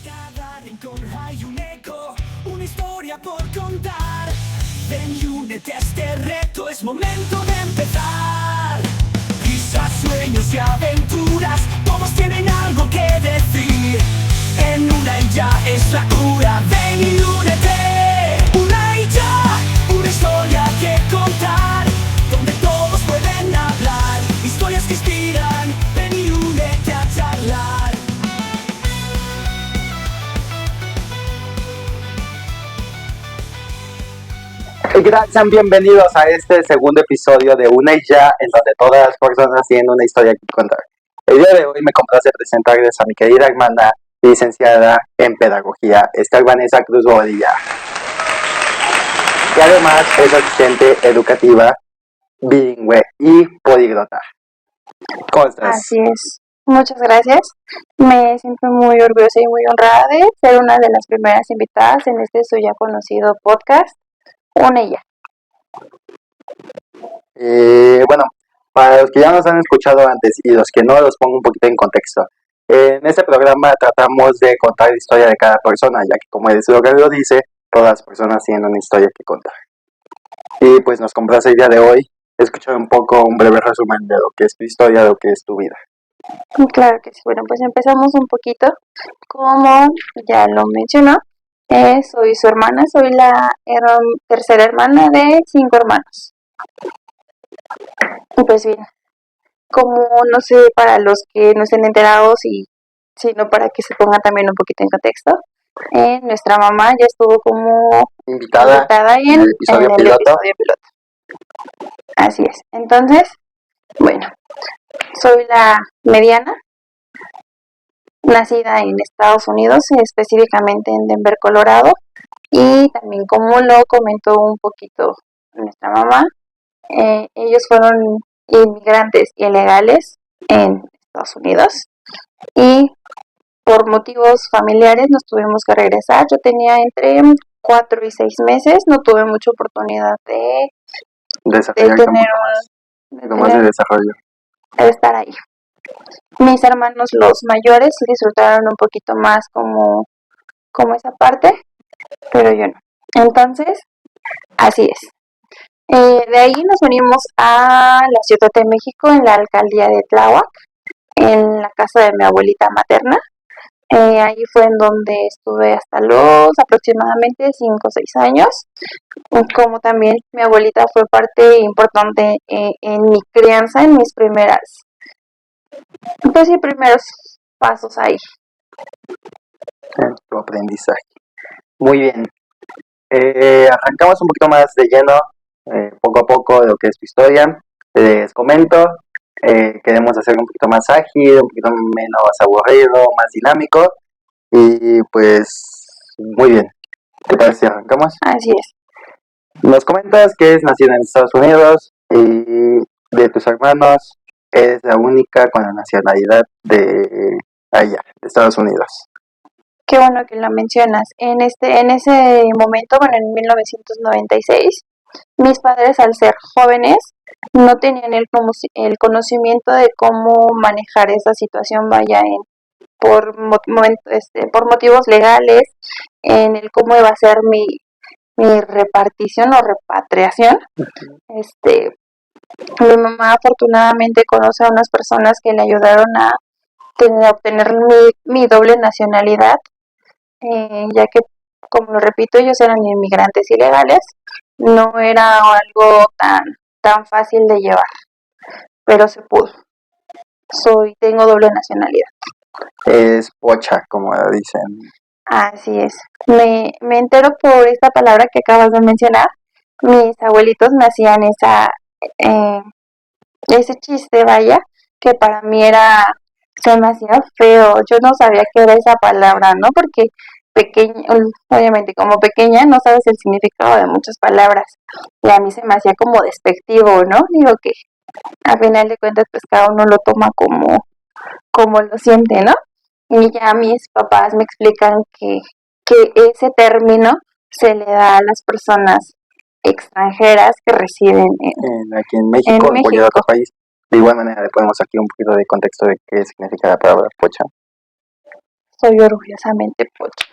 cada rincón hay un eco, una historia por contar. Ven y únete a este reto, es momento de empezar. Quizás sueños y aventuras, todos tienen algo que decir. En una y ya es la cura, ven y únete. Una y ya, una historia que contar, donde todos pueden hablar, historias que inspiran, ven y únete a charlar. ¿Qué tal? Sean bienvenidos a este segundo episodio de Una y Ya, en donde todas las personas tienen una historia que contar. El día de hoy me complace presentarles a mi querida hermana, licenciada en Pedagogía, Esther Vanessa Cruz Bobadilla. Y además es asistente educativa, bilingüe y políglota. ¿Cómo estás? Así es. Muchas gracias. Me siento muy orgullosa y muy honrada de ser una de las primeras invitadas en este su ya conocido podcast, Una y Ya. Bueno, para los que ya nos han escuchado antes y los que no, los pongo un poquito en contexto. En este programa tratamos de contar la historia de cada persona, ya que como el eslogan lo dice, todas las personas tienen una historia que contar. Y pues nos complace el día de hoy escuchar un breve resumen de lo que es tu historia, de lo que es tu vida. Claro que sí. Bueno, pues empezamos un poquito. Como ya lo mencionó, soy su hermana, soy la tercera hermana de 5 hermanos. Y pues bien, como no sé, para los que no estén enterados y sino para que se pongan también un poquito en contexto, nuestra mamá ya estuvo como Invitada en el episodio el piloto. episodio piloto. Así es. Entonces, bueno, soy la mediana, nacida en Estados Unidos, específicamente en Denver, Colorado, y también como lo comentó un poquito nuestra mamá, ellos fueron inmigrantes ilegales en Estados Unidos y por motivos familiares nos tuvimos que regresar. Yo tenía entre 4 y 6 meses, no tuve mucha oportunidad de Desarrollarte un tener poco más de desarrollo. de estar ahí. Mis hermanos, los mayores, disfrutaron un poquito más como esa parte, pero yo no. Entonces, así es. De ahí nos unimos a la Ciudad de México, en la alcaldía de Tláhuac, en la casa de mi abuelita materna. Ahí fue en donde estuve hasta los aproximadamente 5 o 6 años. Como también mi abuelita fue parte importante en mi crianza, en mis primeros pasos ahí. Tu aprendizaje. Muy bien. Arrancamos un poquito más de lleno, poco a poco, de lo que es tu historia. Les comento, queremos hacerlo un poquito más ágil, un poquito menos aburrido, más dinámico. Y pues, muy bien. ¿Qué tal si arrancamos? Así es. Nos comentas que es nacida en Estados Unidos y de tus hermanos eres la única con la nacionalidad de allá, de Estados Unidos. Qué bueno que lo mencionas. En ese momento, bueno, en 1996, mis padres, al ser jóvenes, no tenían el conocimiento de cómo manejar esa situación, vaya, por motivos legales, en el cómo iba a ser mi repartición o repatriación. Mi mamá afortunadamente conoce a unas personas que le ayudaron a obtener mi doble nacionalidad, ya que, como lo repito, ellos eran inmigrantes ilegales. No era algo tan fácil de llevar, pero se pudo. Tengo doble nacionalidad. Es pocha, como dicen. Así es. Me entero por esta palabra que acabas de mencionar. Mis abuelitos me hacían ese chiste, vaya, que para mí se me hacía feo. Yo no sabía qué era esa palabra, ¿no? Porque obviamente como pequeña no sabes el significado de muchas palabras. Y a mí se me hacía como despectivo, ¿no? Digo que a final de cuentas pues cada uno lo toma como lo siente, ¿no? Y ya mis papás me explican que ese término se le da a las personas extranjeras que residen aquí en México, en cualquier otro país. De igual manera le ponemos aquí un poquito de contexto de qué significa la palabra pocha. soy orgullosamente pocha.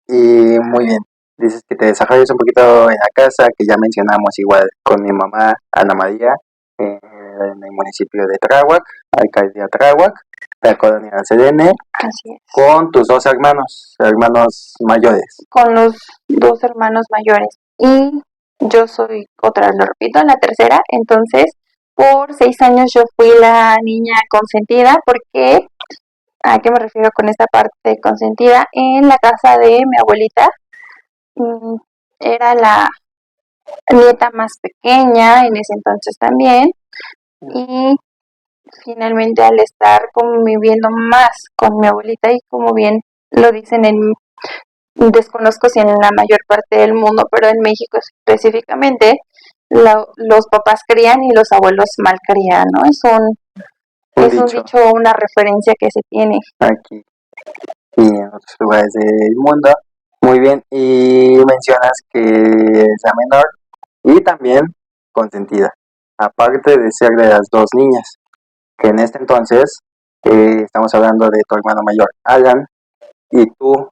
Y muy bien, dices que te desarrollas un poquito en la casa, que ya mencionamos igual con mi mamá, Ana María, en el municipio de Tláhuac, alcaldía Tláhuac, la colonia Selene, Así es. con tus dos hermanos mayores. Con los dos hermanos mayores. Y yo soy, otra vez lo repito, la tercera. Entonces, por 6 años yo fui la niña consentida. Porque, ¿a qué me refiero con esta parte consentida? En la casa de mi abuelita, era la nieta más pequeña en ese entonces también. Y finalmente, al estar conviviendo más con mi abuelita, y como bien lo dicen desconozco si en la mayor parte del mundo, pero en México específicamente, los papás crían y los abuelos malcrían, ¿no? Es un dicho, una referencia que se tiene aquí y en otros lugares del mundo. Muy bien, y mencionas que es la menor y también consentida, aparte de ser de las dos niñas, que en este entonces estamos hablando de tu hermano mayor, Alan, y tú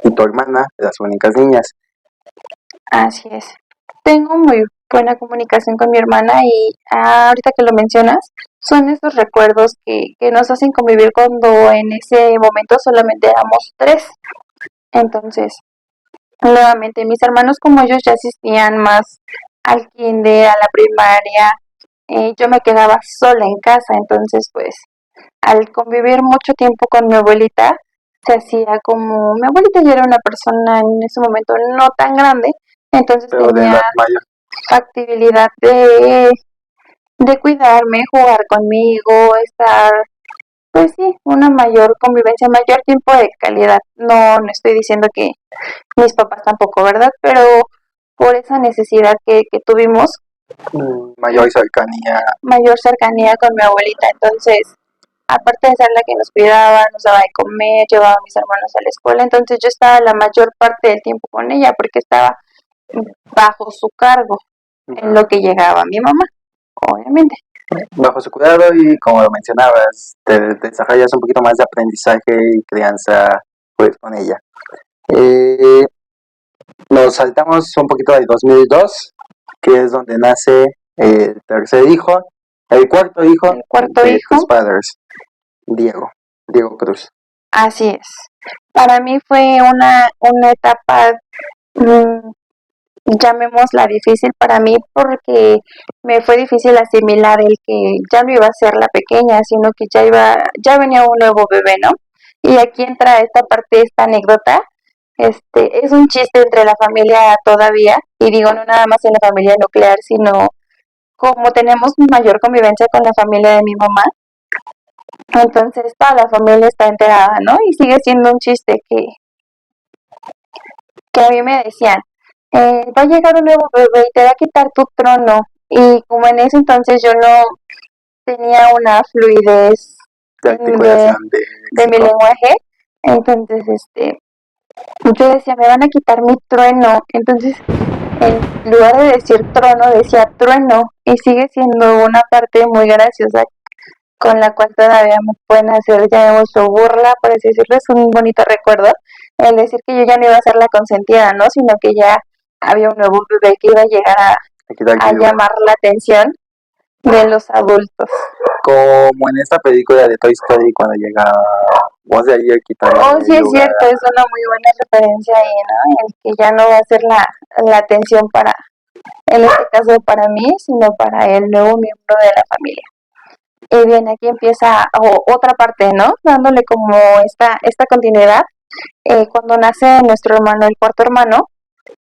y tu hermana, las únicas niñas. Así es. Tengo muy buena comunicación con mi hermana y ahorita que lo mencionas, son esos recuerdos que nos hacen convivir cuando en ese momento solamente éramos 3. Entonces, nuevamente, mis hermanos como ellos ya asistían más al kinder, a la primaria, yo me quedaba sola en casa. Entonces, pues, al convivir mucho tiempo con mi abuelita, se hacía como, mi abuelita ya era una persona en ese momento no tan grande, entonces Pero tenía factibilidad de cuidarme, jugar conmigo, estar, pues sí, una mayor convivencia, mayor tiempo de calidad. No estoy diciendo que mis papás tampoco, ¿verdad? Pero por esa necesidad que tuvimos, mayor cercanía con mi abuelita. Entonces, aparte de ser la que nos cuidaba, nos daba de comer, llevaba a mis hermanos a la escuela, entonces yo estaba la mayor parte del tiempo con ella porque estaba bajo su cargo en lo que llegaba mi mamá, obviamente. Bajo su cuidado y como lo mencionabas, te desarrollas un poquito más de aprendizaje y crianza pues con ella. Nos saltamos un poquito del 2002, que es donde nace el tercer hijo, el cuarto hijo de tus padres, Diego Cruz. Así es. Para mí fue una etapa, llamémosla difícil para mí, porque me fue difícil asimilar el que ya no iba a ser la pequeña, sino que ya venía un nuevo bebé, ¿no? Y aquí entra esta parte, esta anécdota. Es un chiste entre la familia todavía, y digo no nada más en la familia nuclear, sino como tenemos mayor convivencia con la familia de mi mamá, entonces toda la familia está enterada, ¿no? Y sigue siendo un chiste que a mí me decían, va a llegar un nuevo bebé y te va a quitar tu trono. Y como en ese entonces yo no tenía una fluidez de mi lenguaje, entonces yo decía, me van a quitar mi trueno. Entonces, en lugar de decir trono, decía trueno. Y sigue siendo una parte muy graciosa con la cual todavía me pueden hacer, llamémoslo, burla, por así decirlo. Es un bonito recuerdo el decir que yo ya no iba a ser la consentida, ¿no? Sino que ya había un nuevo bebé que iba a llegar a llamar la atención de los adultos. Como en esta película de Toy Story cuando llega Buzz Lightyear quitando. Oh, sí, es cierto, es una muy buena referencia ahí, ¿no? El que ya no va a ser la atención para, en este caso para mí, sino para el nuevo miembro de la familia. Y bien, aquí empieza otra parte, ¿no? Dándole como esta continuidad. Cuando nace nuestro hermano, el cuarto hermano,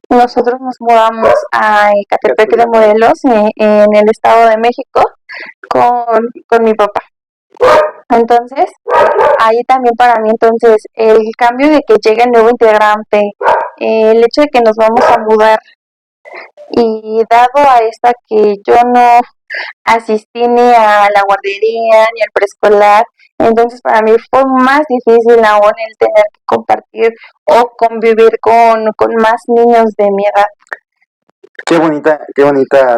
nosotros nos mudamos a Ecatepec de Morelos, en el Estado de México, con mi papá. Entonces, ahí también para mí, entonces, el cambio de que llegue el nuevo integrante, el hecho de que nos vamos a mudar, y dado a esta que yo no asistí ni a la guardería ni al preescolar, entonces para mí fue más difícil aún el tener que compartir o convivir con más niños de mi edad. Qué bonita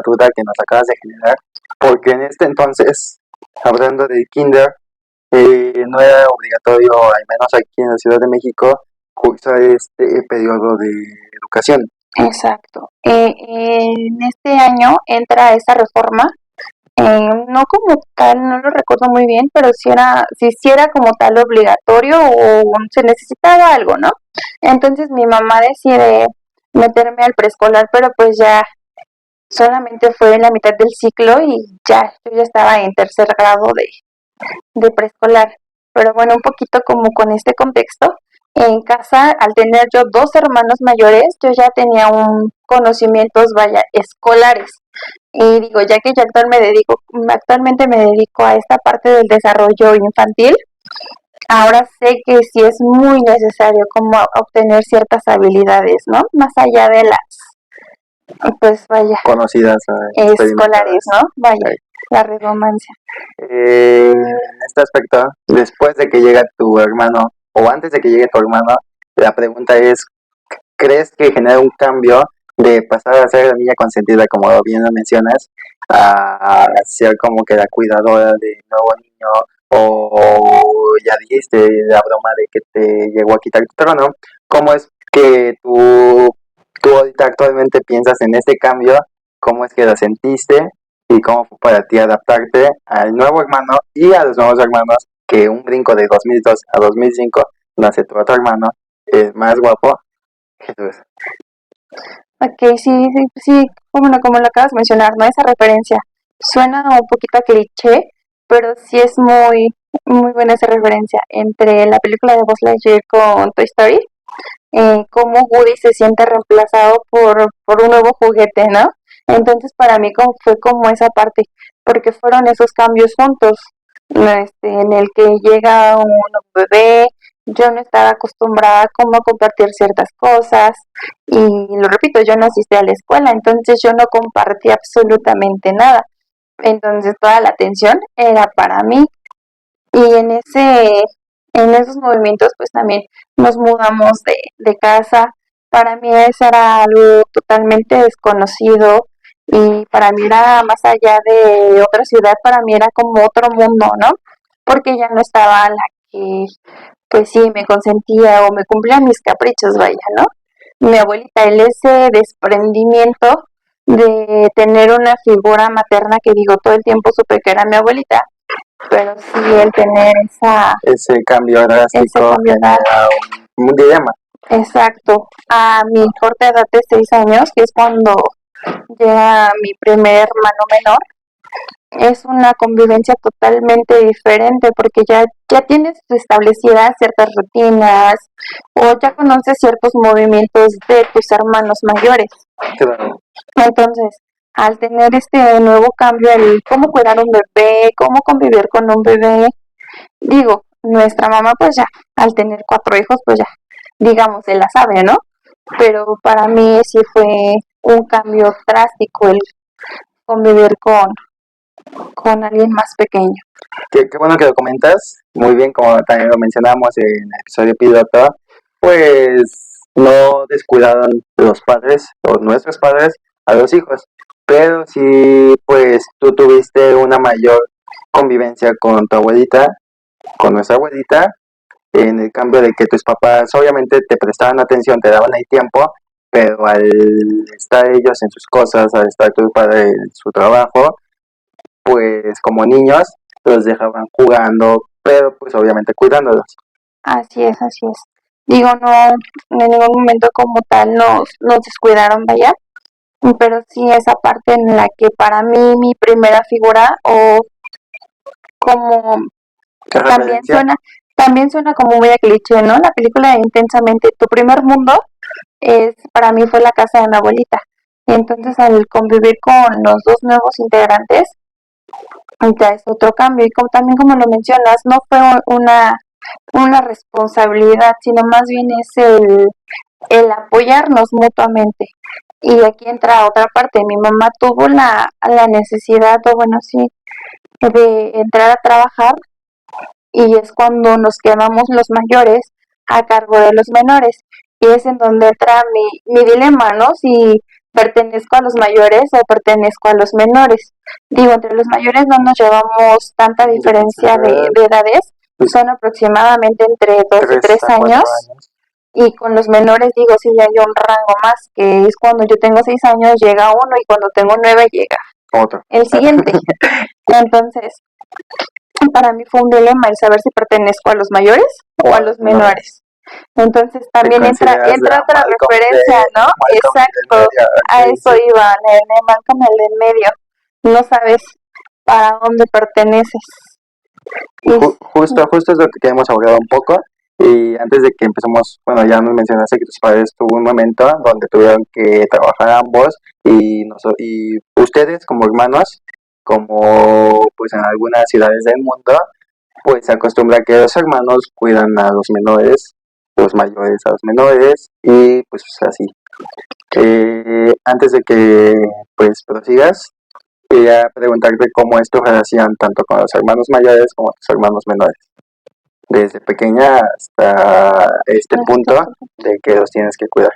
duda que nos acabas de generar, porque en este entonces, hablando del kinder, no era obligatorio, al menos aquí en la Ciudad de México, cursar este periodo de educación. Exacto. En este año entra esa reforma, no como tal, no lo recuerdo muy bien, pero si era como tal obligatorio o se necesitaba algo, ¿no? Entonces mi mamá decide meterme al preescolar, pero pues ya solamente fue en la mitad del ciclo y yo ya estaba en tercer grado de preescolar. Pero bueno, un poquito como con este contexto, en casa, al tener yo dos hermanos mayores, yo ya tenía un conocimientos, vaya, escolares. Y digo, ya que actualmente me dedico a esta parte del desarrollo infantil, ahora sé que sí es muy necesario como obtener ciertas habilidades, ¿no? Más allá de pues vaya, Conocidas, escolares, ¿no? Vaya, Ahí. la redundancia. En este aspecto, después de que llega tu hermano, o antes de que llegue tu hermano, la pregunta es, ¿crees que genera un cambio de pasar a ser la niña consentida, como bien lo mencionas, a ser como que la cuidadora del nuevo niño, o ya dijiste la broma de que te llegó a quitar tu trono? ¿Cómo es que tú ahorita actualmente piensas en este cambio? ¿Cómo es que lo sentiste? ¿Y cómo fue para ti adaptarte al nuevo hermano y a los nuevos hermanos? Que un brinco de 2002 a 2005 nace tu otro hermano, es más guapo. Jesús. Ok, sí, como lo acabas de mencionar, ¿no? Esa referencia suena un poquito a cliché, pero sí es muy buena esa referencia entre la película de Buzz Lightyear con Toy Story, cómo Woody se siente reemplazado por un nuevo juguete, ¿no? Entonces para mí fue como esa parte, porque fueron esos cambios juntos, ¿no? En el que llega un bebé, yo no estaba acostumbrada como a compartir ciertas cosas y lo repito, yo no asistí a la escuela, entonces yo no compartí absolutamente nada. Entonces toda la atención era para mí y en esos movimientos pues también nos mudamos de casa. Para mí eso era algo totalmente desconocido y para mí era más allá de otra ciudad, para mí era como otro mundo, ¿no? Porque ya no estaba la que pues sí me consentía o me cumplía mis caprichos, vaya, ¿no? Mi abuelita, ese desprendimiento de tener una figura materna que digo, todo el tiempo supe que era mi abuelita, pero sí el tener Ese cambio drástico genera un dilema. exacto, a mi corta edad de 6 años, que es cuando llega mi primer hermano menor, es una convivencia totalmente diferente porque ya tienes establecidas ciertas rutinas o ya conoces ciertos movimientos de tus hermanos mayores. Claro. Entonces, al tener este nuevo cambio, el cómo cuidar un bebé, cómo convivir con un bebé, digo, nuestra mamá pues ya, al tener 4 hijos pues ya, digamos, se la sabe, ¿no? Pero para mí sí fue un cambio drástico el convivir con alguien más pequeño. Qué bueno que lo comentas. Muy bien, como también lo mencionamos en el episodio piloto, pues no descuidaron los padres o nuestros padres a los hijos, pero sí, pues tú tuviste una mayor convivencia con tu abuelita, con nuestra abuelita, en el cambio de que tus papás obviamente te prestaban atención, te daban ahí tiempo, pero al estar ellos en sus cosas, al estar tu padre en su trabajo, pues como niños los dejaban jugando, pero pues obviamente cuidándolos. Así es, así es. Digo, no, en ningún momento como tal nos descuidaron, vaya, pero sí esa parte en la que para mí mi primera figura o como también suena como muy a cliché, ¿no? La película de Intensamente, tu primer mundo para mí fue la casa de mi abuelita. Y entonces al convivir con los dos nuevos integrantes, ya es otro cambio. Y también como lo mencionas, no fue una responsabilidad, sino más bien es el apoyarnos mutuamente. Y aquí entra otra parte. Mi mamá tuvo la necesidad, o bueno, sí, de entrar a trabajar y es cuando nos quedamos los mayores a cargo de los menores. Y es en donde entra mi dilema, ¿no? Si pertenezco a los mayores o pertenezco a los menores. Digo, entre los mayores no nos llevamos tanta diferencia de edades, son aproximadamente entre 2 y 3 a 4 años. años. Y con los menores digo, sí, ya hay un rango más, que es cuando yo tengo 6 años llega uno y cuando tengo 9 llega Otro. el siguiente. Entonces, para mí fue un dilema el saber si pertenezco a los mayores o a los menores. Entonces también entra otra referencia, ¿no? Exacto, a eso iba, el Malcolm, el del medio. No sabes para dónde perteneces. Justo es lo que hemos abordado un poco. Y antes de que empecemos, bueno, ya nos mencionaste que tus padres tuvo un momento donde tuvieron que trabajar ambos y ustedes como hermanos, como pues en algunas ciudades del mundo, pues se acostumbra que los hermanos cuidan a los menores, los mayores a los menores y pues así. Antes de que pues prosigas, quería preguntarte cómo es tu relación tanto con los hermanos mayores como tus hermanos menores, desde pequeña hasta este punto de que los tienes que cuidar.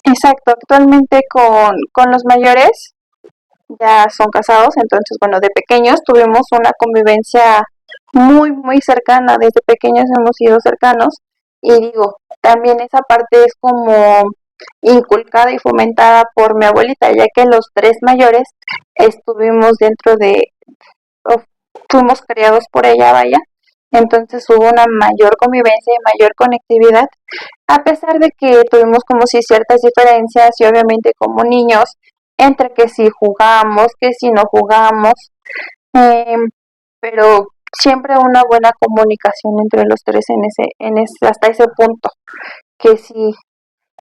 Exacto, actualmente con los mayores ya son casados, entonces bueno, de pequeños tuvimos una convivencia muy, muy cercana, desde pequeños hemos sido cercanos y digo, también esa parte es como inculcada y fomentada por mi abuelita, ya que los 3 mayores estuvimos fuimos criados por ella, vaya, entonces hubo una mayor convivencia y mayor conectividad, a pesar de que tuvimos como si ciertas diferencias y obviamente como niños, entre que si jugamos, que si no jugamos, pero siempre una buena comunicación entre los 3 hasta ese punto, que si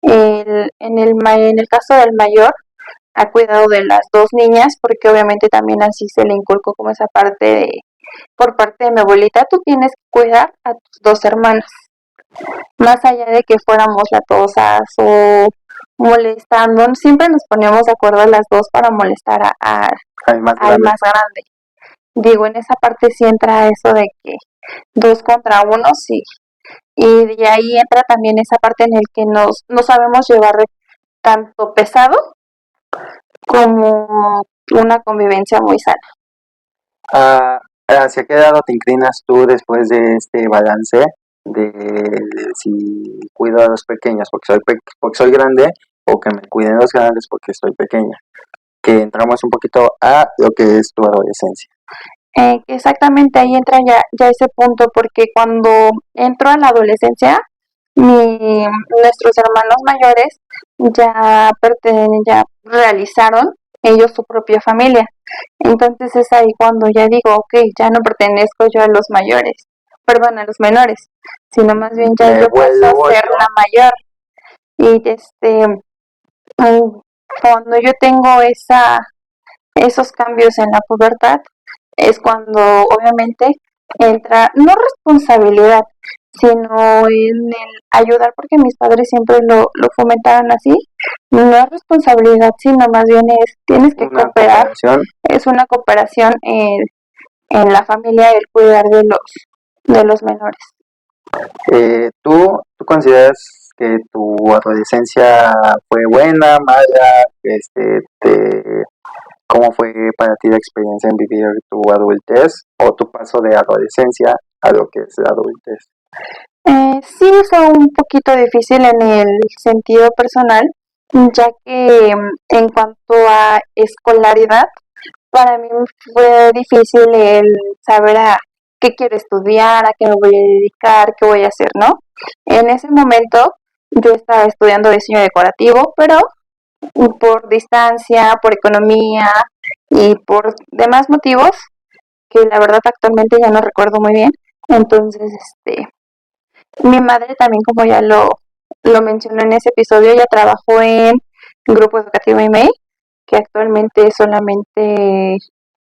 en el caso del mayor ha cuidado de las 2 niñas, porque obviamente también así se le inculcó como esa parte por parte de mi abuelita, tú tienes que cuidar a tus 2 hermanas, más allá de que fuéramos latosas o molestando, siempre nos poníamos de acuerdo las 2 para molestar al más grande. Digo, en esa parte sí entra eso de que 2 contra 1, sí. Y de ahí entra también esa parte en el que no sabemos llevar tanto pesado como una convivencia muy sana. ¿Hacia qué lado te inclinas tú después de este balance de si cuido a los pequeños porque soy grande o que me cuiden los grandes porque estoy pequeña? Que entramos un poquito a lo que es tu adolescencia. Exactamente, ahí entra ya ese punto, porque cuando entro a la adolescencia, nuestros hermanos mayores ya realizaron ellos su propia familia. Entonces es ahí cuando ya digo, ok, ya no pertenezco yo a los mayores, perdón, a los menores, sino más bien ya yo paso a ser la mayor. Y cuando yo tengo esos cambios en la pubertad, es cuando obviamente entra, no responsabilidad, sino en el ayudar, porque mis padres siempre lo fomentaron así, no es responsabilidad, sino más bien tienes que cooperar, es una cooperación en la familia el cuidar de los menores. ¿Tú consideras que tu adolescencia fue buena, mala? ¿Cómo fue para ti la experiencia en vivir tu adultez o tu paso de adolescencia a lo que es la adultez? Sí, fue un poquito difícil en el sentido personal, ya que en cuanto a escolaridad, para mí fue difícil el saber a qué quiero estudiar, a qué me voy a dedicar, qué voy a hacer, ¿no? En ese momento yo estaba estudiando diseño decorativo, pero por distancia, por economía y por demás motivos que la verdad actualmente ya no recuerdo muy bien. Entonces, mi madre también, como ya lo mencionó en ese episodio, ella trabajó en Grupo Educativo IMEI, que actualmente es solamente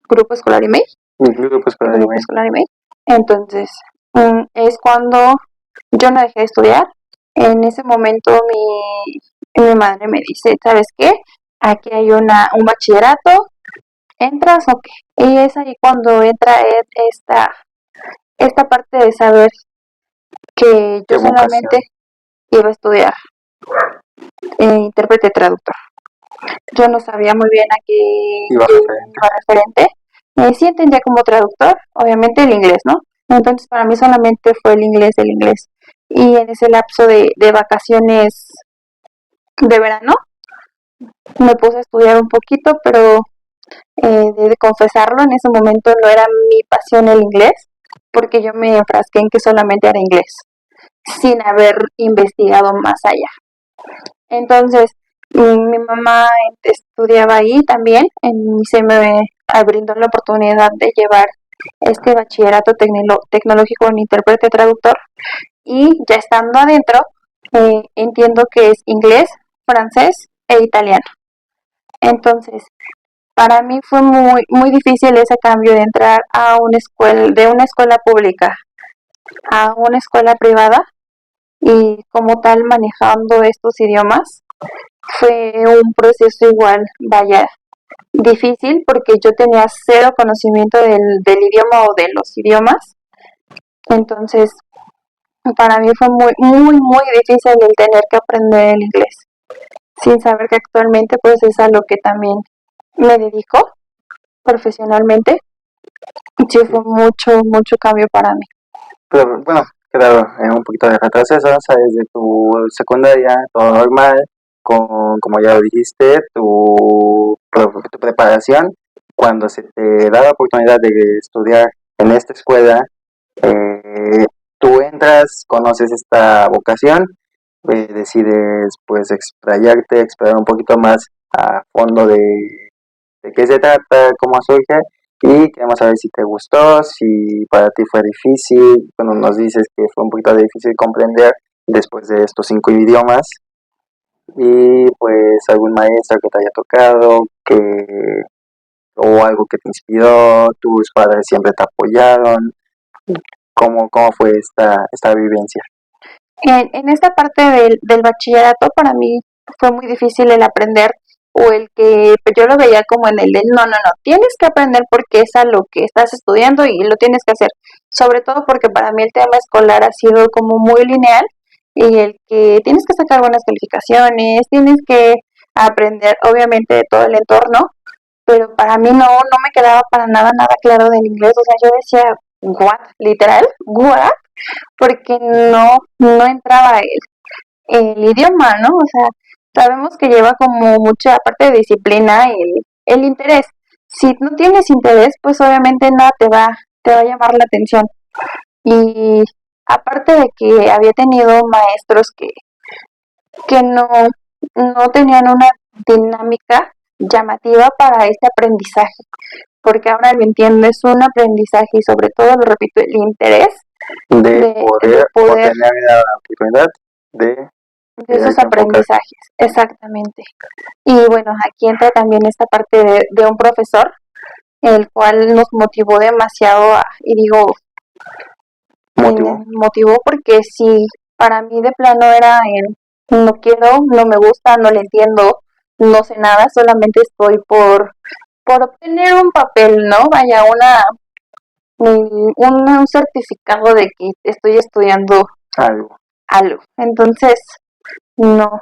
Grupo Escolar IMEI. Grupo Escolar IMEI. Entonces, es cuando yo no dejé de estudiar. En ese momento mi madre me dice, ¿sabes qué? Aquí hay un bachillerato, ¿entras o qué? Y es ahí cuando entra esta parte de saber que yo solamente iba a estudiar intérprete traductor. Yo no sabía muy bien a qué iba referente. Sí entendía como traductor, obviamente el inglés, ¿no? Entonces para mí solamente fue el inglés, el inglés. Y en ese lapso de vacaciones de verano me puse a estudiar un poquito, pero de confesarlo, en ese momento no era mi pasión el inglés, porque yo me enfrasqué en que solamente era inglés, sin haber investigado más allá. Entonces, mi mamá estudiaba ahí también y se me brindó la oportunidad de llevar este bachillerato tecnológico en intérprete traductor y ya estando adentro entiendo que es inglés, francés e italiano. Entonces, para mí fue muy difícil ese cambio de entrar a una escuela, de una escuela pública a una escuela privada y como tal manejando estos idiomas. Fue un proceso igual, vaya, difícil porque yo tenía cero conocimiento del idioma o de los idiomas. Entonces, para mí fue muy difícil el tener que aprender el inglés, sin saber que actualmente pues es a lo que también me dedico profesionalmente. Sí, fue mucho cambio para mí. Pero bueno, claro, un poquito de retroceso, ¿sabes? De tu secundaria, todo normal, como ya lo dijiste, tu preparación, cuando se te da la oportunidad de estudiar en esta escuela, tú entras, conoces esta vocación, decides pues explayarte, explorar un poquito más a fondo de qué se trata, cómo surge y queremos saber si te gustó, si para ti fue difícil. Bueno, nos dices que fue un poquito difícil comprender después de estos 5 idiomas y pues algún maestro que te haya tocado, o algo que te inspiró, tus padres siempre te apoyaron. ¿Cómo fue esta vivencia? En esta parte del bachillerato para mí fue muy difícil el aprender o el que pues yo lo veía como en el de no, tienes que aprender porque es a lo que estás estudiando y lo tienes que hacer. Sobre todo porque para mí el tema escolar ha sido como muy lineal y el que tienes que sacar buenas calificaciones, tienes que aprender obviamente de todo el entorno, pero para mí no me quedaba para nada claro del inglés. O sea, yo decía, what, literal, what, porque no entraba el idioma, ¿no? O sea, sabemos que lleva como mucha parte de disciplina el interés. Si no tienes interés, pues obviamente nada te va a llamar la atención. Y aparte de que había tenido maestros que no tenían una dinámica llamativa para este aprendizaje, porque ahora lo entiendo, es un aprendizaje y sobre todo, lo repito, el interés De poder poder tener la oportunidad de de esos aprendizajes, exactamente. Y bueno, aquí entra también esta parte de un profesor, el cual nos motivó demasiado y digo, motivó porque si para mí de plano era el no quiero, no me gusta, no le entiendo, no sé nada, solamente estoy por obtener un papel, ¿no? Vaya, un certificado de que estoy estudiando algo. Entonces, nada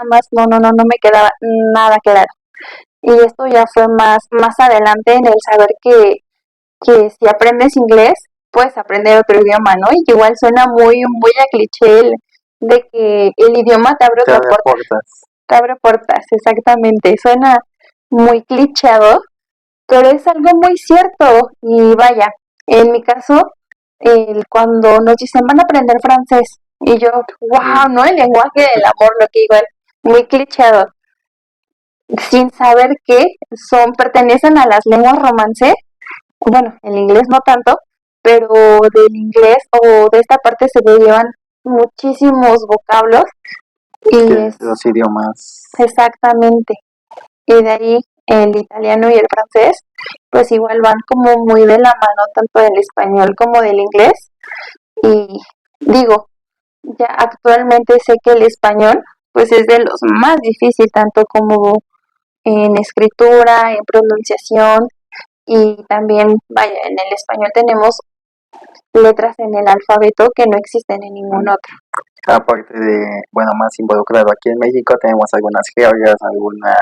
más, no me quedaba nada claro. Y esto ya fue más adelante en el saber que si aprendes inglés, puedes aprender otro idioma, ¿no? Y que igual suena muy a cliché de que el idioma te abre otra puerta. Te abre puertas, exactamente. Suena muy clichado, pero es algo muy cierto. Y vaya, en mi caso, cuando nos dicen van a aprender francés, y yo, wow, ¿no? El lenguaje del amor, lo que igual, muy clichado, sin saber que pertenecen a las lenguas romance. Bueno, el inglés no tanto, pero del inglés o de esta parte se le llevan muchísimos vocablos y los idiomas. Exactamente. Y de ahí el italiano y el francés, pues igual van como muy de la mano tanto del español como del inglés. Y digo, ya actualmente sé que el español pues es de los más difíciles, tanto como en escritura, en pronunciación y también, vaya, en el español tenemos letras en el alfabeto que no existen en ningún otro. Aparte de, bueno, más involucrado aquí en México, tenemos algunas jergas, algunas...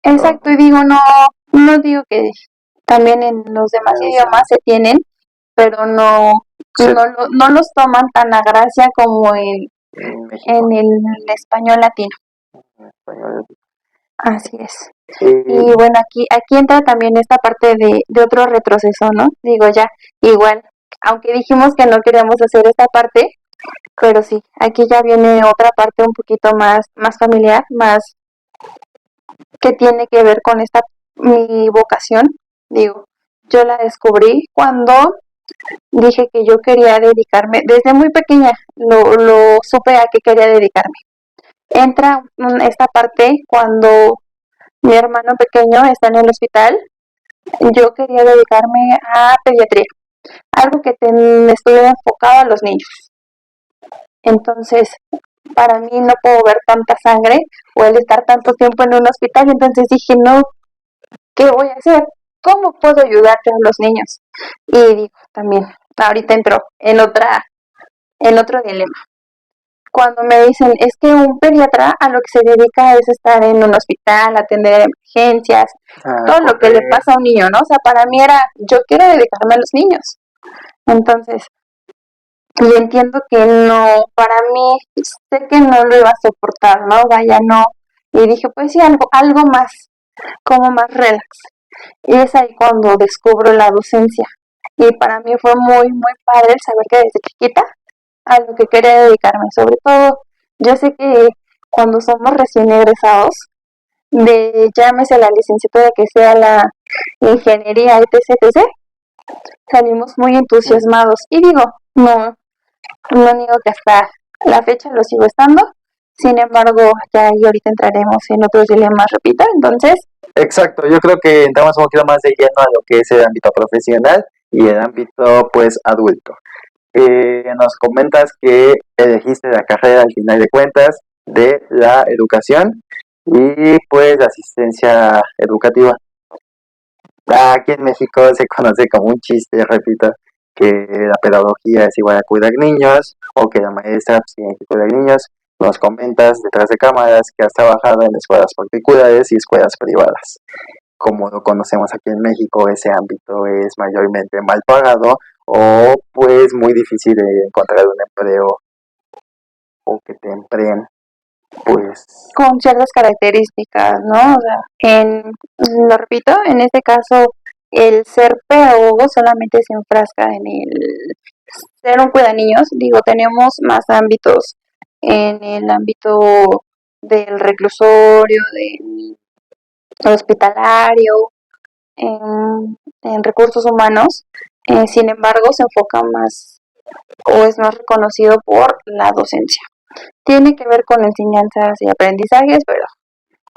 Exacto, y digo, no digo que también en los demás idiomas se tienen, pero no, Sí, no los toman tan a gracia como en México. en el español latino. En español. Así es. Eh, Y bueno, aquí entra también esta parte de otro retroceso, ¿no? Digo, ya, igual, aunque dijimos que no queríamos hacer esta parte, pero sí, aquí ya viene otra parte un poquito más familiar, más que tiene que ver con mi vocación. Digo, yo la descubrí cuando dije que yo quería dedicarme, desde muy pequeña lo supe a qué quería dedicarme. Entra esta parte cuando mi hermano pequeño está en el hospital. Yo quería dedicarme a pediatría, algo que estuviera enfocado a los niños. Entonces, para mí no puedo ver tanta sangre o el estar tanto tiempo en un hospital, entonces dije, no, ¿qué voy a hacer? ¿Cómo puedo ayudarte a los niños? Y digo, también, ahorita entro en otro dilema. Cuando me dicen, es que un pediatra a lo que se dedica es estar en un hospital, atender emergencias, todo lo que le pasa a un niño, ¿no? O sea, para mí era, yo quiero dedicarme a los niños. Entonces, y entiendo que no, para mí, sé que no lo iba a soportar, ¿no? Vaya, no. Y dije, pues sí, algo más, como más relax. Y es ahí cuando descubro la docencia. Y para mí fue muy, muy padre el saber que desde chiquita a lo que quería dedicarme. Sobre todo, yo sé que cuando somos recién egresados, llámese la licenciatura que sea la ingeniería, etc., salimos muy entusiasmados. Y digo, no niego que hasta la fecha lo sigo estando. Sin embargo, ya ahí ahorita entraremos en otros dilemas, repito. Entonces, exacto, yo creo que entramos un poquito más de lleno a lo que es el ámbito profesional y el ámbito pues adulto. Nos comentas que elegiste la carrera al final de cuentas de la educación y pues la asistencia educativa. Aquí en México se conoce como un chiste, repito, que la pedagogía es igual a cuidar niños o que la maestra pues, tiene que cuidar niños. Nos comentas detrás de cámaras que has trabajado en escuelas particulares y escuelas privadas. Como lo conocemos aquí en México, ese ámbito es mayormente mal pagado o pues muy difícil de encontrar un empleo o que te empleen pues con ciertas características, ¿no? O sea, lo repito, en este caso, el ser pedagogo solamente se enfrasca en el ser un cuidaniños. Digo, tenemos más ámbitos en el ámbito del reclusorio, del hospitalario, en recursos humanos. Sin embargo, se enfoca más o es más reconocido por la docencia. Tiene que ver con enseñanzas y aprendizajes, pero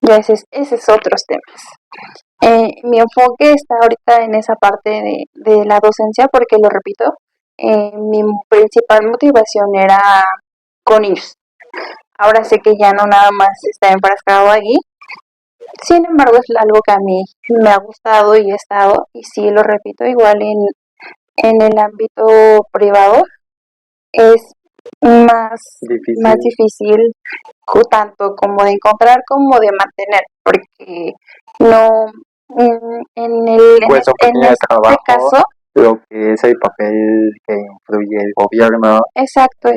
ya ese es otros temas. Mi enfoque está ahorita en esa parte de la docencia porque, lo repito, mi principal motivación era con niños. Ahora sé que ya no nada más está enfrascado ahí. Sin embargo, es algo que a mí me ha gustado y he estado, y sí lo repito, igual en el ámbito privado es más difícil tanto como de encontrar como de mantener, porque no en este trabajo, caso, lo que es el papel que influye el gobierno. exacto,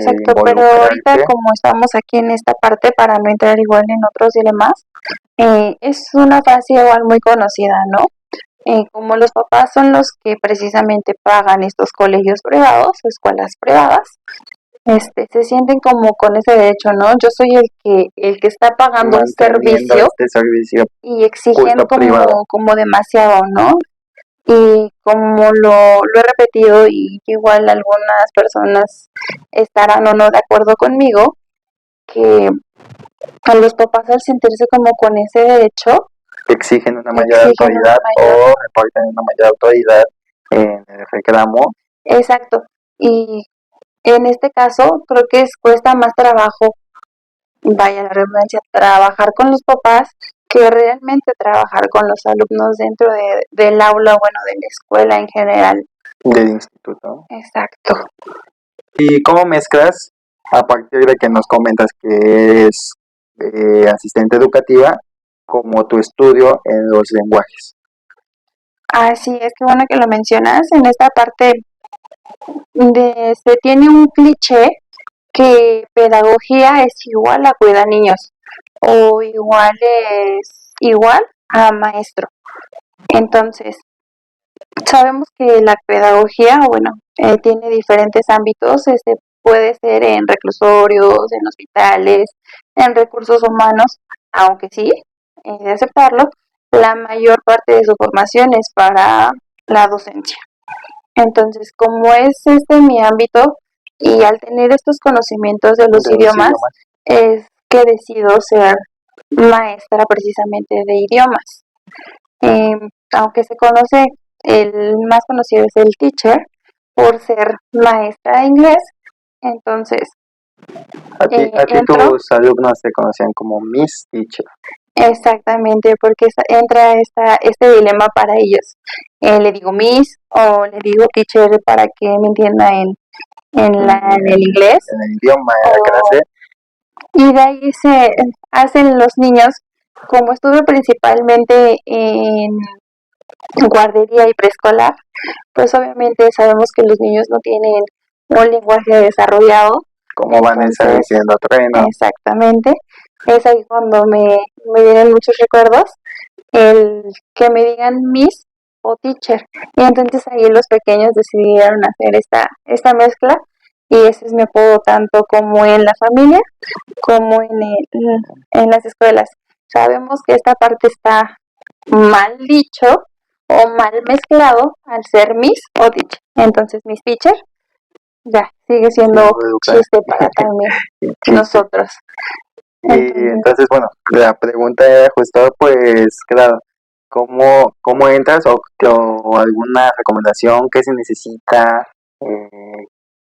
pero ahorita como estamos aquí en esta parte, para no entrar igual en otros dilemas, es una frase igual muy conocida, ¿no? Como los papás son los que precisamente pagan estos colegios privados o escuelas privadas, se sienten como con ese derecho, ¿no? Yo soy el que está pagando un servicio, y exigen como demasiado, ¿no? Y como lo he repetido, y igual algunas personas estarán o no de acuerdo conmigo, que a los papás, al sentirse como con ese derecho, exigen una mayor autoridad o reportan una mayor autoridad en el reclamo. Exacto. Y en este caso creo que cuesta más trabajo, vaya la redundancia, trabajar con los papás que realmente trabajar con los alumnos dentro del aula, bueno, de la escuela en general. Del instituto. Exacto. ¿Y cómo mezclas, a partir de que nos comentas que es asistente educativa, como tu estudio en los lenguajes? Así es, que bueno que lo mencionas. En esta parte se tiene un cliché que pedagogía es igual a cuidar niños o igual a maestro. Entonces, sabemos que la pedagogía, bueno, tiene diferentes ámbitos, puede ser en reclusorios, en hospitales, en recursos humanos, aunque sí, de aceptarlo, la mayor parte de su formación es para la docencia. Entonces, como es mi ámbito y al tener estos conocimientos de los idiomas, es que decido ser maestra precisamente de idiomas. Aunque se conoce, el más conocido es el teacher por ser maestra de inglés, entonces A ti tus alumnos te conocían como Miss Teacher. Exactamente, porque entra este dilema para ellos. Le digo Miss o le digo teacher para que me entienda en el inglés. En el idioma de la clase. Y de ahí se hacen los niños, como estuve principalmente en guardería y preescolar, pues obviamente sabemos que los niños no tienen un lenguaje desarrollado. Como van a estar diciendo trueno. Exactamente. Es ahí cuando me vienen muchos recuerdos, el que me digan Miss o Teacher. Y entonces ahí los pequeños decidieron hacer esta mezcla y ese es mi apodo tanto como en la familia como en las escuelas. Sabemos que esta parte está mal dicho o mal mezclado al ser Miss o Teacher. Entonces Miss Teacher ya sigue siendo chiste para también nosotros. Y entonces, bueno, la pregunta era justo, pues, claro, ¿cómo entras o alguna recomendación que se necesita,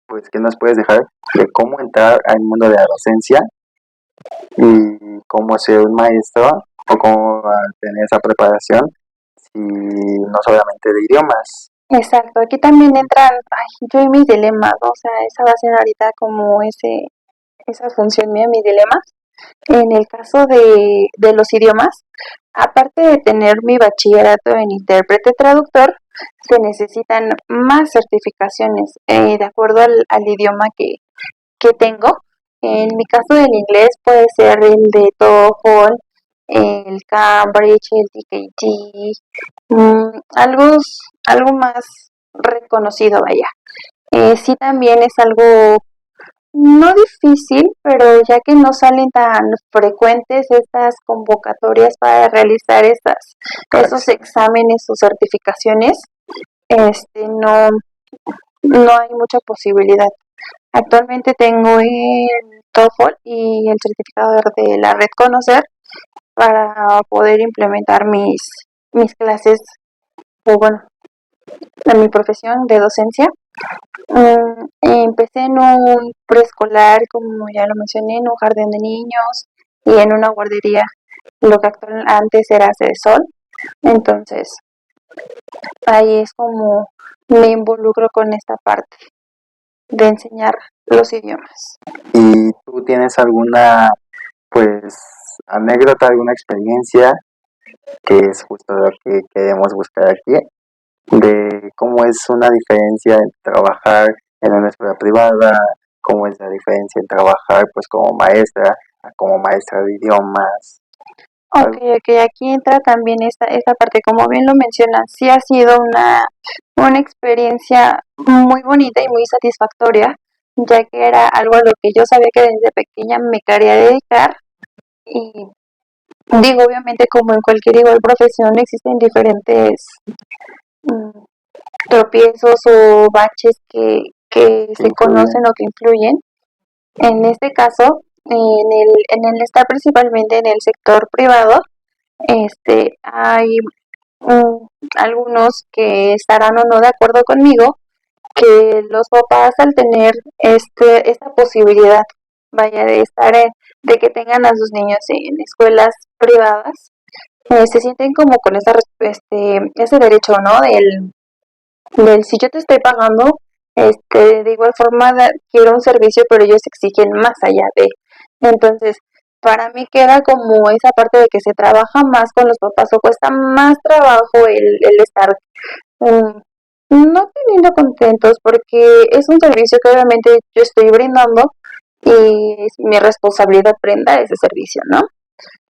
pues, que nos puedes dejar de cómo entrar al mundo de la docencia y cómo ser un maestro o cómo tener esa preparación y no solamente de idiomas? Exacto, aquí también entran, yo y mis dilemas, o sea, esa va a ser ahorita como esa función mía, mis dilemas. En el caso de los idiomas, aparte de tener mi bachillerato en intérprete traductor, se necesitan más certificaciones de acuerdo al idioma que tengo. En mi caso del inglés puede ser el de TOEFL, el Cambridge, el TKT, algo más reconocido, vaya. Sí también es algo no difícil, pero ya que no salen tan frecuentes estas convocatorias para realizar esos exámenes o certificaciones, no hay mucha posibilidad. Actualmente tengo el TOEFL y el certificado de la red Conocer para poder implementar mis clases, o bueno, en mi profesión de docencia. Empecé en un preescolar, como ya lo mencioné, en un jardín de niños y en una guardería, lo que antes era Sol. Entonces, ahí es como me involucro con esta parte de enseñar los idiomas. ¿Y tú tienes alguna, pues, anécdota, alguna experiencia, que es justo lo que queremos buscar aquí, de cómo es una diferencia en trabajar en una escuela privada, cómo es la diferencia en trabajar pues como maestra de idiomas? Ok, aquí entra también esta parte, como bien lo mencionas, sí ha sido una experiencia muy bonita y muy satisfactoria, ya que era algo a lo que yo sabía que desde pequeña me quería dedicar y digo, obviamente como en cualquier igual profesión existen diferentes tropiezos o baches que se conocen o que influyen. En este caso, en el estar principalmente en el sector privado, hay algunos que estarán o no de acuerdo conmigo que los papás al tener esta posibilidad, vaya, de estar de que tengan a sus niños en escuelas privadas, se sienten como con ese derecho, ¿no? Del si yo te estoy pagando, de igual forma quiero un servicio, pero ellos exigen más allá de. Entonces, para mí queda como esa parte de que se trabaja más con los papás o cuesta más trabajo el estar no teniendo contentos porque es un servicio que obviamente yo estoy brindando y es mi responsabilidad brindar ese servicio, ¿no?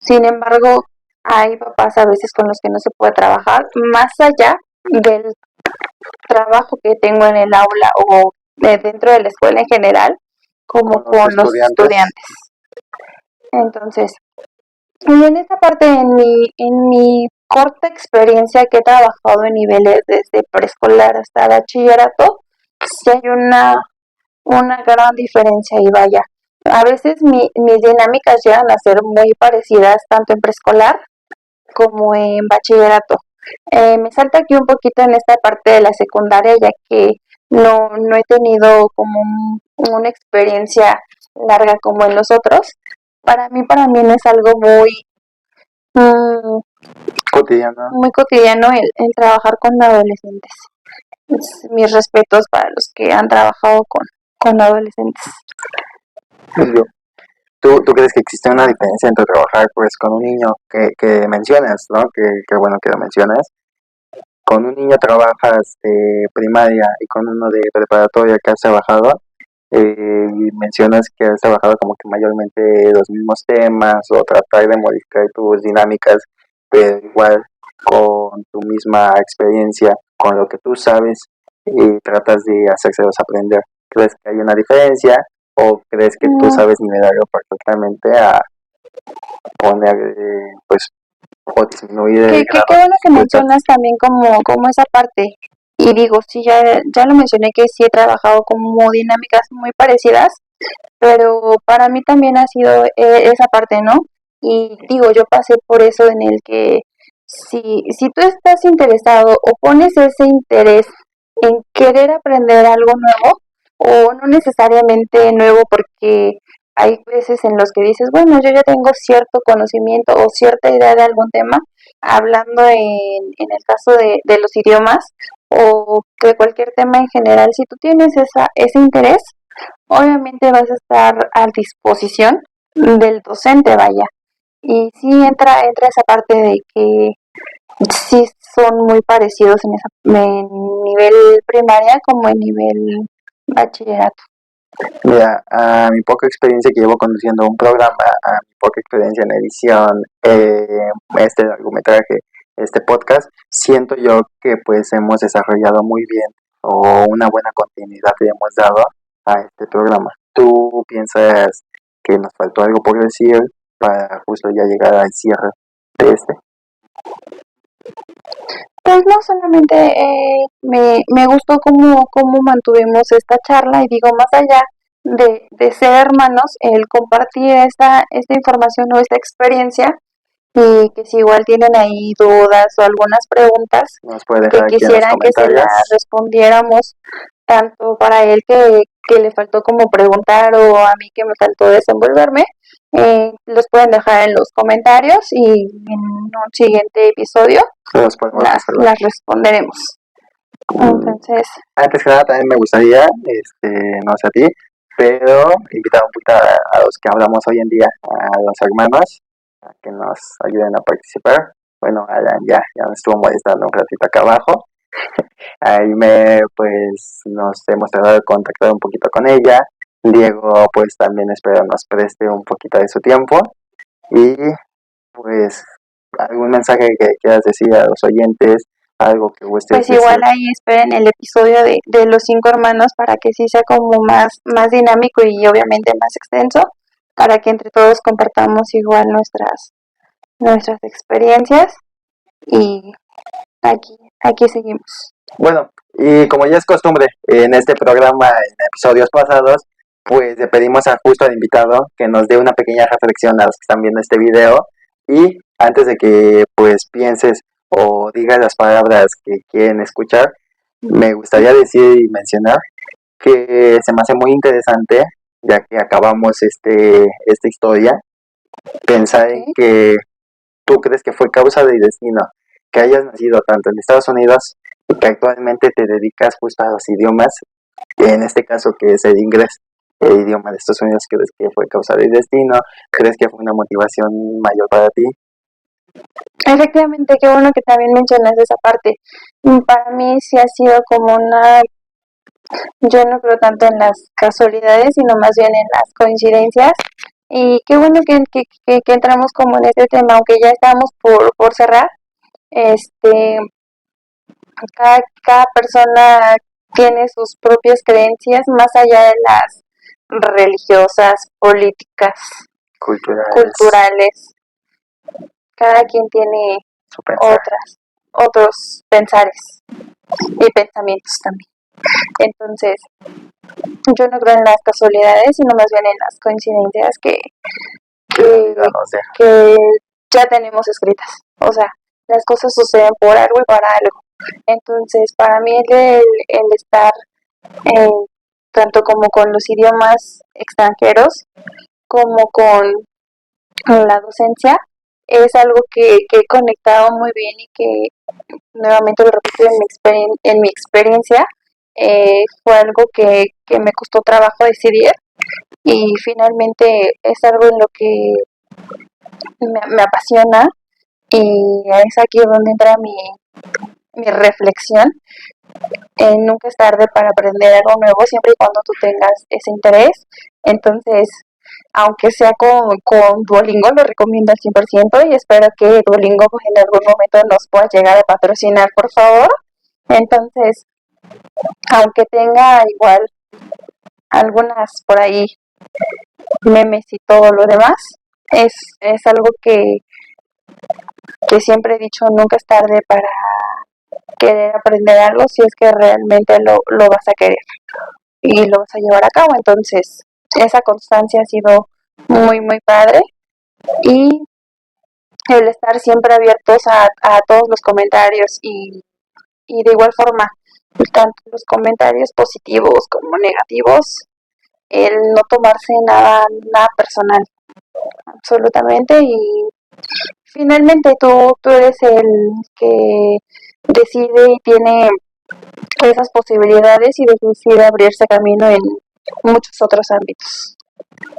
Sin embargo, hay papás a veces con los que no se puede trabajar más allá del trabajo que tengo en el aula o dentro de la escuela en general, como con los estudiantes. Entonces, y en esta parte, en mi corta experiencia que he trabajado en niveles desde preescolar hasta bachillerato, sí hay una gran diferencia y vaya. A veces mis dinámicas llegan a ser muy parecidas tanto en preescolar como en bachillerato. Me salta aquí un poquito en esta parte de la secundaria, ya que no he tenido como una experiencia larga como en los otros. Para mí no es algo mm, muy cotidiano el trabajar con adolescentes. Mis respetos para los que han trabajado con adolescentes. ¿Tú crees que existe una diferencia entre trabajar pues con un niño que mencionas, ¿no? Que bueno que lo mencionas. Con un niño trabajas de primaria y con uno de preparatoria que has trabajado, y mencionas que has trabajado como que mayormente los mismos temas o tratar de modificar tus dinámicas, pero igual con tu misma experiencia, con lo que tú sabes y tratas de hacérselos aprender. ¿Crees que hay una diferencia o crees que tú sabes nivelarlo perfectamente a poner, pues, o disminuir el Qué bueno que mencionas también como esa parte. Y digo, sí, ya lo mencioné que sí he trabajado como dinámicas muy parecidas, pero para mí también ha sido esa parte, ¿no? Y digo, yo pasé por eso en el que si tú estás interesado o pones ese interés en querer aprender algo nuevo, o no necesariamente nuevo porque hay veces en los que dices, bueno, yo ya tengo cierto conocimiento o cierta idea de algún tema, hablando en el caso de los idiomas o de cualquier tema en general, si tú tienes ese interés, obviamente vas a estar a disposición del docente, vaya. Y sí entra esa parte de que sí son muy parecidos en nivel primaria como en nivel bachillerato. Mira, a mi poca experiencia que llevo conduciendo un programa, a mi poca experiencia en edición, este largometraje, este podcast, siento yo que pues hemos desarrollado muy bien o una buena continuidad le hemos dado a este programa. ¿Tú piensas que nos faltó algo por decir para justo ya llegar al cierre de este? Pues no, solamente me gustó cómo mantuvimos esta charla y digo, más allá de ser hermanos, el compartir esta información o esta experiencia y que si igual tienen ahí dudas o algunas preguntas Nos puede que dejar aquí en los quisieran que se comentarios. las respondiéramos, tanto para él que le faltó como preguntar o a mí que me faltó desenvolverme, los pueden dejar en los comentarios y en un siguiente episodio las responderemos. Entonces, antes que nada también me gustaría, no sé a ti, pero invitar un poquito a los que hablamos hoy en día, a los hermanos, a que nos ayuden a participar. Bueno, Alan ya me estuvo molestando un ratito acá abajo. Ahí pues nos hemos tratado de contactar un poquito con ella. Diego pues también espero nos preste un poquito de su tiempo. Y pues algún mensaje que quieras decir a los oyentes, algo que gustes pues igual ahí esperen el episodio de los 5 hermanos para que sí sea como más dinámico y obviamente más extenso, para que entre todos compartamos igual nuestras experiencias y aquí seguimos. Bueno, y como ya es costumbre en este programa, en episodios pasados, pues le pedimos a justo al invitado que nos dé una pequeña reflexión a los que están viendo este video. Y antes de que pues pienses o digas las palabras que quieren escuchar, me gustaría decir y mencionar que se me hace muy interesante, ya que acabamos esta historia, pensar en que tú crees que fue causa del destino que hayas nacido tanto en Estados Unidos y que actualmente te dedicas justo a los idiomas, en este caso que es el inglés, el idioma de Estados Unidos. ¿Crees que fue causa del destino? ¿Crees que fue una motivación mayor para ti? Efectivamente, qué bueno que también mencionas esa parte. Para mí sí ha sido como una, yo no creo tanto en las casualidades, sino más bien en las coincidencias. Y qué bueno que entramos como en este tema, aunque ya estamos por cerrar. Este, cada persona tiene sus propias creencias, más allá de las religiosas, políticas, culturales. Cada quien tiene otros pensares y pensamientos también. Entonces, yo no creo en las casualidades, sino más bien en las coincidencias que ya tenemos escritas. O sea, las cosas suceden por algo y para algo. Entonces, para mí el estar tanto como con los idiomas extranjeros como con la docencia es algo que he conectado muy bien y que nuevamente lo repito en mi experiencia fue algo que me costó trabajo decidir y finalmente es algo en lo que me apasiona y es aquí donde entra mi reflexión. Nunca es tarde para aprender algo nuevo siempre y cuando tú tengas ese interés. Entonces, aunque sea con Duolingo, lo recomiendo al 100% y espero que Duolingo pues, en algún momento nos pueda llegar a patrocinar, por favor. Entonces, aunque tenga igual algunas por ahí memes y todo lo demás, es algo que siempre he dicho, nunca es tarde para querer aprender algo si es que realmente lo vas a querer y lo vas a llevar a cabo. Entonces, esa constancia ha sido muy, muy padre y el estar siempre abiertos a todos los comentarios y de igual forma, tanto los comentarios positivos como negativos, el no tomarse nada personal, absolutamente. Y finalmente tú eres el que decide y tiene esas posibilidades y decide abrirse camino en muchos otros ámbitos.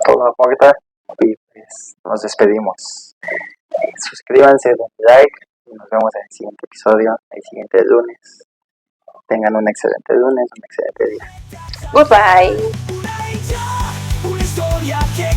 Todo aporta y pues nos despedimos. Suscríbanse, denle like y nos vemos en el siguiente episodio, el siguiente lunes. Tengan un excelente lunes, un excelente día. Goodbye. Una historia que